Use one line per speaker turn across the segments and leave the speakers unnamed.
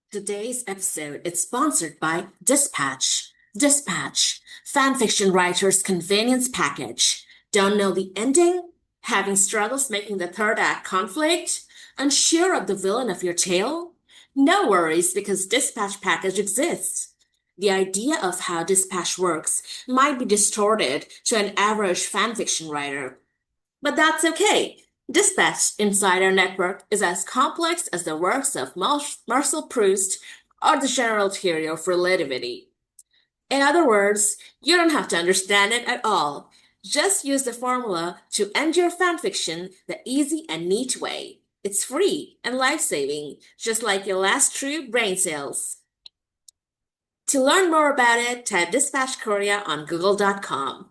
Today's episode is sponsored by Dispatch. Dispatch, fanfiction writer's convenience package. Don't know the ending? Having struggles making the third act conflict? Unsure of the villain of your tale? No worries because Dispatch package exists. The idea of how Dispatch works might be distorted to an average fanfiction writer, but that's okay. Dispatch Insider Network is as complex as the works of Marcel Proust or the general theory of relativity. In other words, you don't have to understand it at all. Just use the formula to end your fanfiction the easy and neat way. It's free and life-saving, just like your last true brain cells. To learn more about it, type Dispatch Korea on google.com.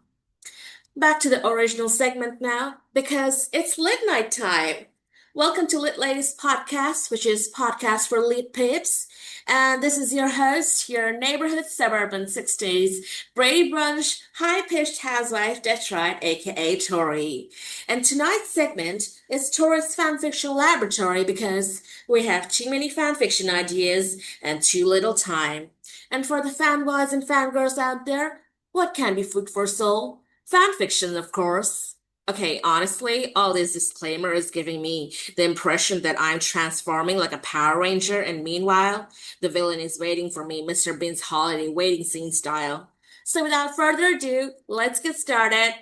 Back to the original segment now, because it's lit night time. Welcome to Lit Ladies Podcast, which is podcast for lit pips. And this is your host, your neighborhood suburban 60s Brady Brunch high-pitched housewife Detroit, aka Tory. And tonight's segment is Tory's fanfiction laboratory because we have too many fanfiction ideas and too little time. And for the fanboys and fangirls out there, what can be food for soul? Fan fiction, of course. Okay, honestly, all this disclaimer is giving me the impression that I'm transforming like a Power Ranger, and meanwhile, the villain is waiting for me, Mr. Bean's holiday waiting scene style. So without further ado, let's get started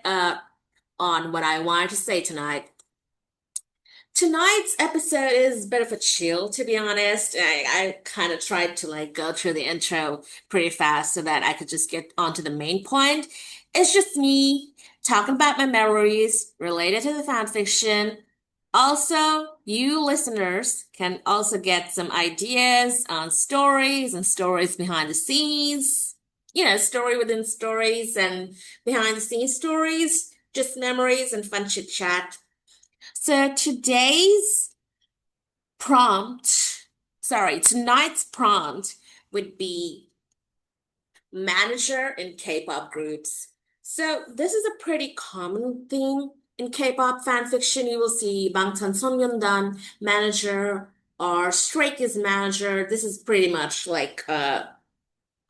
on what I wanted to say tonight. Tonight's episode is a bit of a chill, to be honest. I kind of tried to like go through the intro pretty fast so that I could just get onto the main point. It's just me talking about my memories related to the fan fiction. Also, you listeners can also get some ideas on stories and stories behind the scenes. Story within stories and behind the scenes stories, just memories and fun chit chat. So tonight's prompt would be manager in K-pop groups. So this is a pretty common theme in K-pop fan fiction. You will see Bangtan manager or Stray Kids manager. This is pretty much like a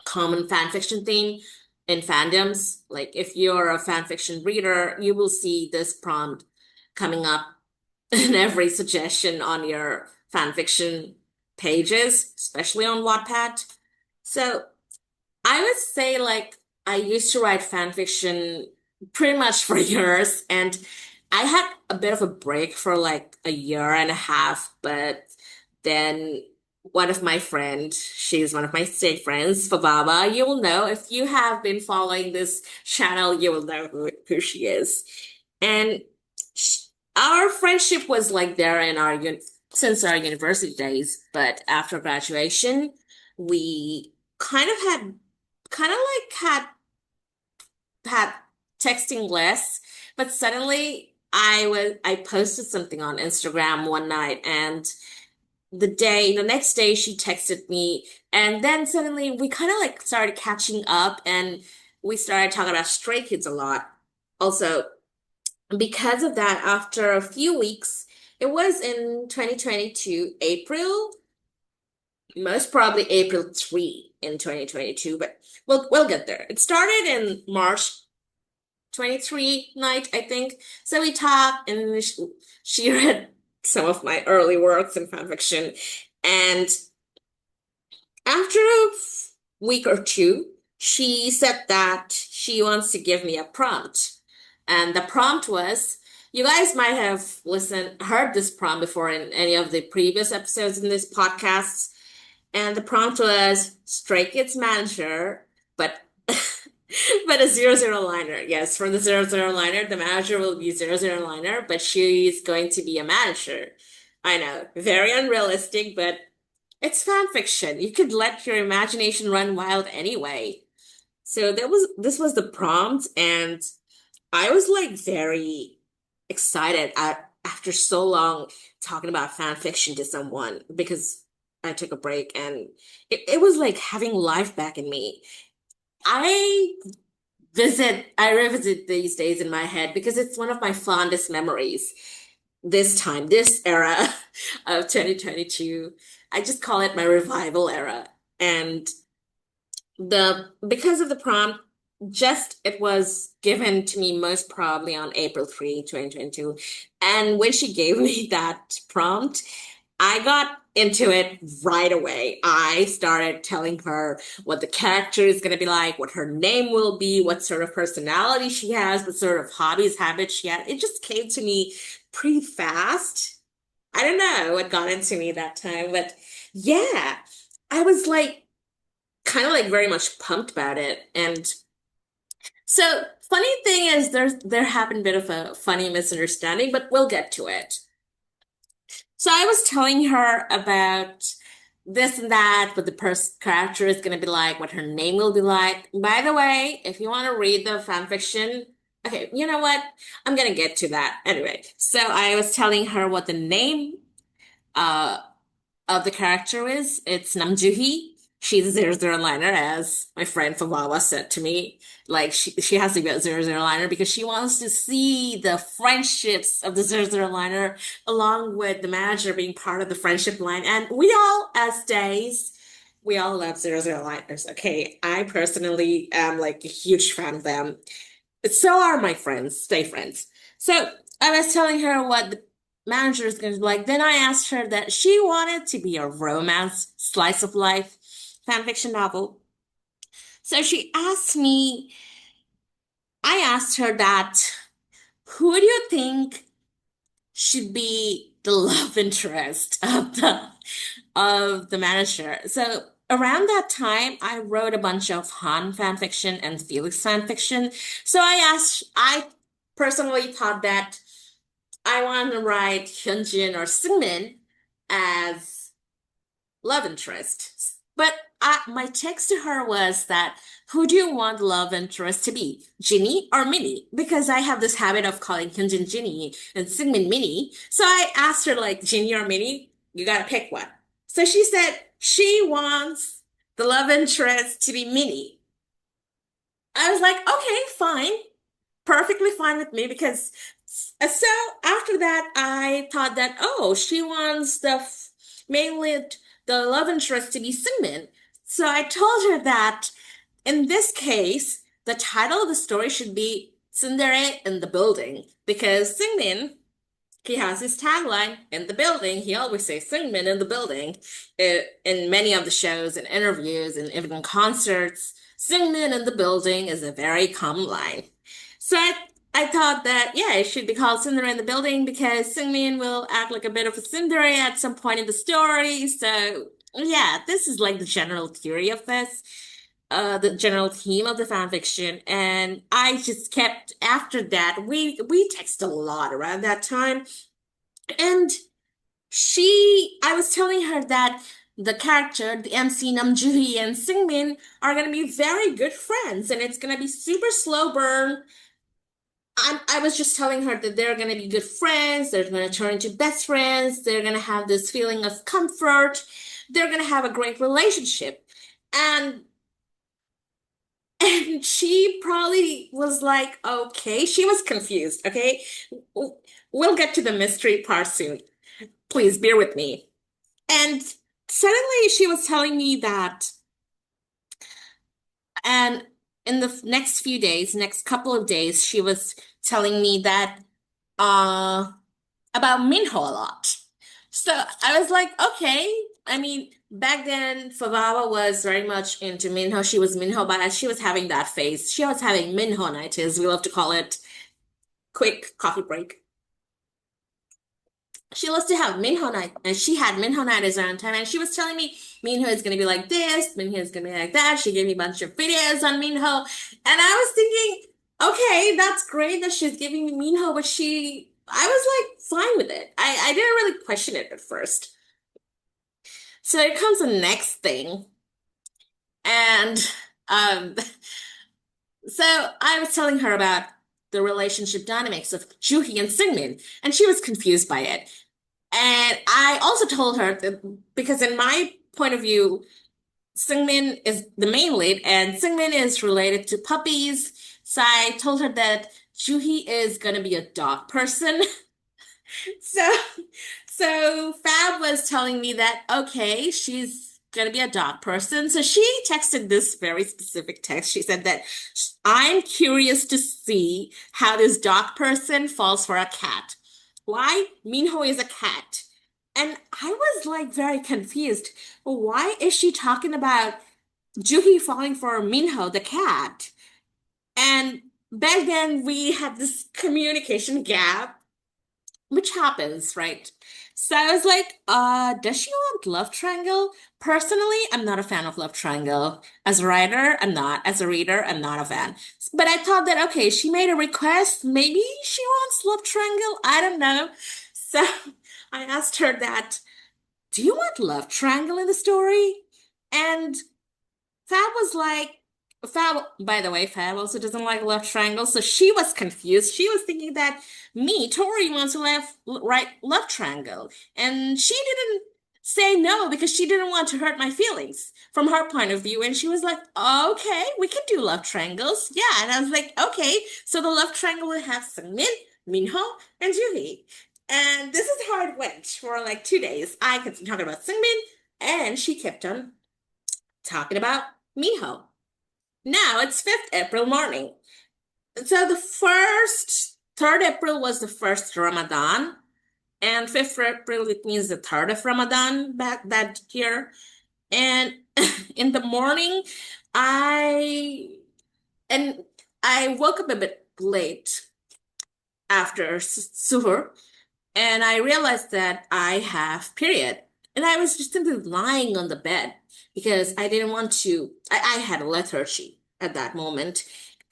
common fan fiction theme in fandoms. Like if you're a fan fiction reader, you will see this prompt coming up in every suggestion on your fanfiction pages, especially on Wattpad. So I would say like I used to write fanfiction pretty much for years, and I had a bit of a break for like a year and a half, but then one of my friends, she's one of my state friends, Fababa, you will know if you have been following this channel, you will know who she is. And sh our friendship was like there in our since our university days, but after graduation, we kind of had kind of like had texting less, but suddenly I posted something on Instagram one night, and the next day she texted me, and then suddenly we kind of like started catching up, and we started talking about Stray Kids a lot. Also, because of that, after a few weeks, it was in 2022, April, most probably April 3 in 2022, but we'll get there. It started in March 23 night, I think. So we talked, and she read some of my early works in fanfiction. And after a week or two, she said that she wants to give me a prompt. And the prompt was, you guys might have heard this prompt before in any of the previous episodes in this podcast. And the prompt was Stray Kids manager, but but a zero liner. Yes, for the zero liner, the manager will be zero liner, but she's going to be a manager. I know, very unrealistic, but it's fan fiction. You could let your imagination run wild anyway. So this was the prompt, and I was like very excited after so long talking about fan fiction to someone because I took a break, and it was like having life back in me. I I revisit these days in my head because it's one of my fondest memories. This era of 2022. I just call it my revival era. And the because of the prompt, just it was given to me most probably on April 3, 2022. And when she gave me that prompt, I got into it right away. I started telling her what the character is going to be like, what her name will be, what sort of personality she has, what sort of hobbies, habits she had. It just came to me pretty fast. I don't know what got into me that time, but yeah, I was like kind of like very much pumped about it. And so funny thing is there happened a bit of a funny misunderstanding, but we'll get to it. So I was telling her about this and that, what the character is going to be like, what her name will be like. By the way, if you want to read the fan fiction, okay, you know what? I'm going to get to that anyway. So I was telling her what the name uh of the character is. It's Namjuhi. She's a zero liner, as my friend Fawawa said to me. Like she has to be a zero liner because she wants to see the friendships of the zero liner along with the manager being part of the friendship line. And we all, as days, we all love zero liners. Okay, I personally am like a huge fan of them. So are my friends, stay friends. So I was telling her what the manager is going to be like. Then I asked her that she wanted to be a romance, slice of life fan fiction novel. So she asked me, I asked her that, who do you think should be the love interest of the manager? So around that time, I wrote a bunch of Han fan fiction and Felix fan fiction. So I personally thought that I want to write Hyunjin or Seungmin as love interest. But my text to her was that, who do you want love interest to be, Jinny or Minnie? Because I have this habit of calling Hyunjin Jinny and Seungmin Minnie. So I asked her like, Jinny or Minnie, you gotta pick one. So she said she wants the love interest to be Minnie. I was like, okay, fine, perfectly fine with me because so after that I thought that, oh, she wants mainly the love interest to be Sigmund. So I told her that in this case the title of the story should be Tsundere in the Building because Sigmund, he has his tagline in the building. He always says Singman in the building. In many of the shows and interviews and even concerts, Singman in the building is a very common line. So I thought that, yeah, it should be called Cinder in the Building because Singmin will act like a bit of a Cinderella at some point in the story. So yeah, this is like the general theory of this, the general theme of the fan fiction. And I just kept after that, we text a lot around that time. And I was telling her that the character, the MC Namjoohee and Singmin are gonna be very good friends, and it's gonna be super slow burn. I was just telling her that they're gonna be good friends. They're gonna turn into best friends. They're gonna have this feeling of comfort. They're gonna have a great relationship, and and she probably was like, okay, she was confused. Okay, we'll get to the mystery part soon. Please bear with me. And suddenly she was telling me that, and in the next few days, next couple of days, she was telling me that uh about Minho a lot. So I was like, okay. I mean, back then, Favawa was very much into Minho. She was Minho, but as she was having that phase, she was having Minho night, as we love to call it. Quick coffee break. She loves to have Minho night, and she had Minho night as her own time, and she was telling me Minho is gonna be like this, Minho is gonna be like that. She gave me a bunch of videos on Minho, and I was thinking, okay, that's great that she's giving me Minho, but I was like fine with it. I didn't really question it at first. So here comes the next thing, and um, so I was telling her about the relationship dynamics of Juhi and Singmin, and she was confused by it. And I also told her that because in my point of view, Sungmin is the main lead and Sungmin is related to puppies. So I told her that Juhi is gonna be a dog person. So So Fab was telling me that, okay, she's gonna be a dog person. So she texted this very specific text. She said that I'm curious to see how this dog person falls for a cat. Why? Minho is a cat. And I was like very confused. Why is she talking about Juhi falling for Minho, the cat? And back then we had this communication gap, which happens, right? So I was like, does she want love triangle? Personally, I'm not a fan of love triangle. As a writer, I'm not. As a reader, I'm not a fan. But I thought that, okay, she made a request. Maybe she wants love triangle. I don't know. So I asked her that, do you want love triangle in the story? And Fab was like, Fab, by the way, Fab also doesn't like love triangles, so she was confused. She was thinking that me, Tori, wants to write love triangle. And she didn't say no because she didn't want to hurt my feelings from her point of view. And she was like, okay, we can do love triangles. Yeah. And I was like, okay, so the love triangle will have Seungmin, Minho, and Juhee. And this is how it went for like 2 days. I kept talking about Seungmin, and she kept on talking about Miho. Now it's 5th April morning. So the first, 3rd April was the first Ramadan, and 5th April, it means the 3rd of Ramadan back that year. And in the morning, I, and I woke up a bit late after suhoor, and I realized that I have period. And I was just simply lying on the bed because I didn't want to, I had a lethargy at that moment.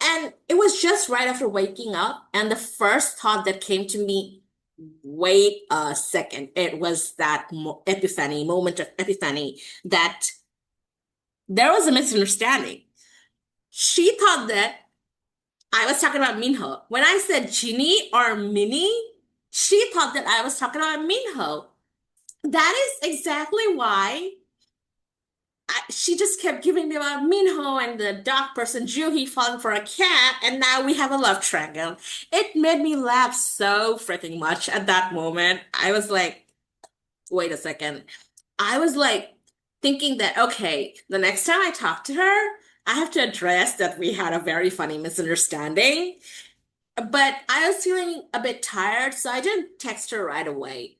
And it was just right after waking up. And the first thought that came to me, wait a second, it was that epiphany, moment of epiphany, that there was a misunderstanding. She thought that I was talking about Minho. When I said Ginny or Minnie, she thought that I was talking about Minho. That is exactly why she just kept giving me about Minho and the dog person Juhi falling for a cat, and now we have a love triangle. It made me laugh so freaking much at that moment. I was like, wait a second. I was like thinking that, okay, the next time I talk to her, I have to address that we had a very funny misunderstanding. But I was feeling a bit tired, so I didn't text her right away.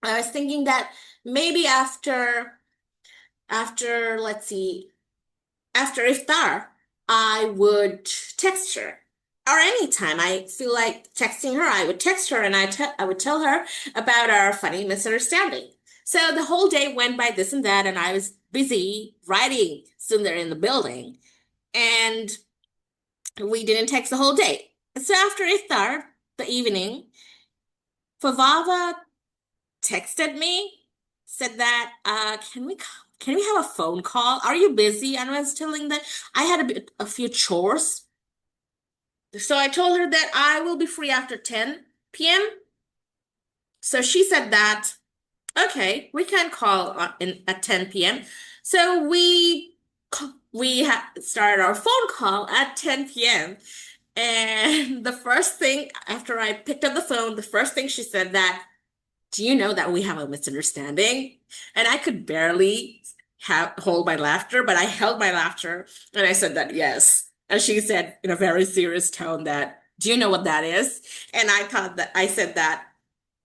I was thinking that maybe after let's see, after iftar, I would text her. Or anytime I feel like texting her, I would text her and I would tell her about our funny misunderstanding. So the whole day went by this and that, and I was busy writing Tsundere In The Building, and we didn't text the whole day. So after iftar, the evening, Favava texted me, said that, can we have a phone call? Are you busy? And I was telling that I had a few chores. So I told her that I will be free after 10 p.m. So she said that, okay, we can call at 10 p.m. So we started our phone call at 10 p.m. And the first thing after I picked up the phone, the first thing she said that, do you know that we have a misunderstanding? And I could barely hold my laughter, but I held my laughter and I said that yes. And she said in a very serious tone that, do you know what that is? And I thought that I said that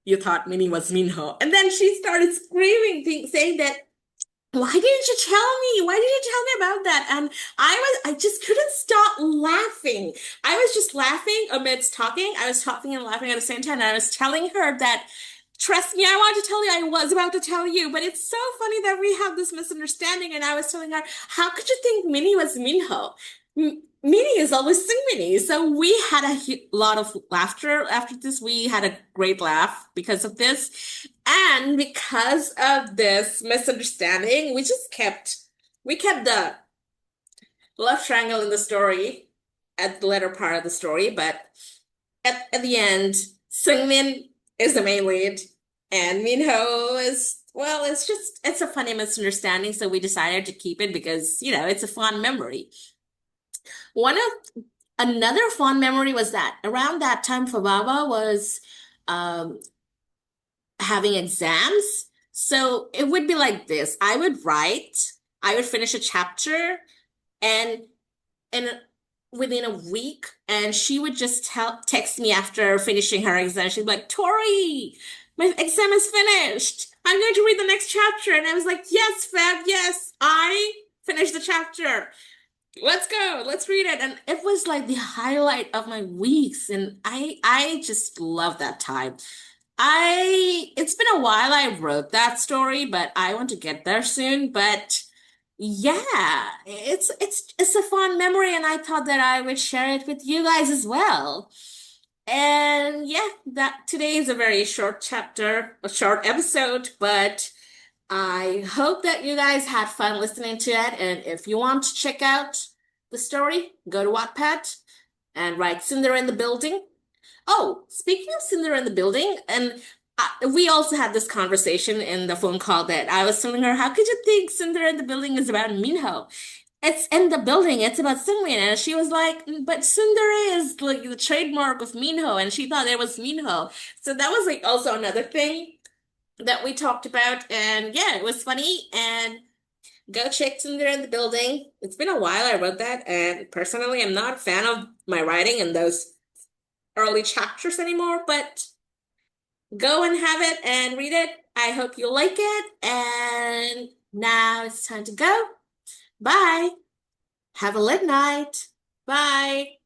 you thought Minnie was Minho. And then she started screaming, saying that, why didn't you tell me? Why didn't you tell me about that? And I just couldn't stop laughing. I was just laughing amidst talking. I was talking and laughing at the same time. And I was telling her that, trust me, I wanted to tell you, I was about to tell you, but it's so funny that we have this misunderstanding. And I was telling her, how could you think Minnie was Minho? Minnie is always Sing Minnie. So we had a lot of laughter after this. We had a great laugh because of this. And because of this misunderstanding, we kept the love triangle in the story at the latter part of the story, but at the end, Seungmin is the main lead, and Minho is, well, it's a funny misunderstanding, so we decided to keep it because, it's a fun memory. One of Another fun memory was that around that time, Fababa was um having exams. So it would be like this. I would finish a chapter and and within a week, and she would just text me after finishing her exam. She'd be like, Tori, my exam is finished. I'm going to read the next chapter. And I was like, yes, Fab, yes, I finished the chapter. Let's go, let's read it. And it was like the highlight of my weeks. And I just love that time. It's been a while I wrote that story, but I want to get there soon. But yeah, it's a fun memory, and I thought that I would share it with you guys as well. And yeah, that today is a very short chapter, a short episode, but I hope that you guys had fun listening to it. And if you want to check out the story, go to Wattpad and write Cinder in the Building. Oh, speaking of Cinder in the Building, and we also had this conversation in the phone call that I was telling her, how could you think Cinder in the Building is about Minho? It's in the building, it's about Sungmin. And she was like, but Tsundere is like the trademark of Minho, and she thought it was Minho. So that was like also another thing that we talked about. And yeah, it was funny. And go check Tsundere in the Building. It's been a while I wrote that, and personally, I'm not a fan of my writing in those early chapters anymore, but go and have it and read it. I hope you like it. And now it's time to go. Bye. Have a lit night. Bye.